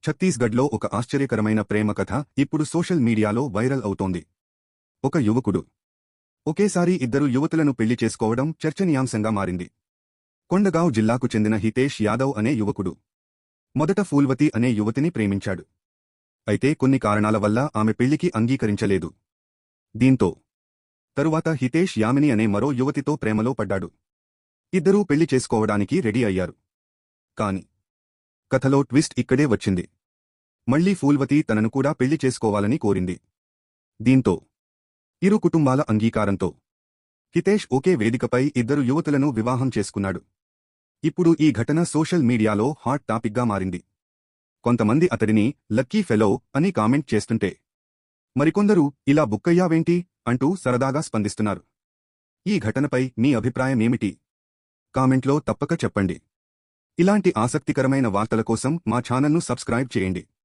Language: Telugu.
ఛత్తీస్గఢ్లో ఒక ఆశ్చర్యకరమైన ప్రేమ కథ ఇప్పుడు సోషల్ మీడియాలో వైరల్ అవుతోంది. ఒక యువకుడు ఒకేసారి ఇద్దరు యువతులను పెళ్లి చేసుకోవడం చర్చనీయాంశంగా మారింది. కొండగావ్ జిల్లాకు చెందిన హితేష్ యాదవ్ అనే యువకుడు మొదట ఫూల్వతి అనే యువతిని ప్రేమించాడు. అయితే కొన్ని కారణాల వల్ల ఆమె పెళ్లికి అంగీకరించలేదు. దీంతో తరువాత హితేష్ యామిని అనే మరో యువతితో ప్రేమలో పడ్డాడు. ఇద్దరూ పెళ్లి చేసుకోవడానికి రెడీ అయ్యారు. కాని కథలో ట్విస్ట్ ఇక్కడే వచ్చింది. మళ్లీ ఫూల్వతి తనను కూడా పెళ్లి చేసుకోవాలని కోరింది. దీంతో ఇరు కుటుంబాల అంగీకారంతో హితేష్ ఒకే వేదికపై ఇద్దరు యువతులను వివాహం చేసుకున్నాడు. ఇప్పుడు ఈ ఘటన సోషల్ మీడియాలో హాట్ టాపిక్గా మారింది. కొంతమంది అతడిని లక్కీ ఫెలో అని కామెంట్ చేస్తుంటే మరికొందరు ఇలా బుక్కయ్యావేంటి అంటూ సరదాగా స్పందిస్తున్నారు. ఈ ఘటనపై మీ అభిప్రాయమేమిటి? కామెంట్లో తప్పక చెప్పండి. ఇలాంటి ఆసక్తికరమైన వార్తల కోసం మా ఛానల్ను సబ్స్క్రైబ్ చేయండి.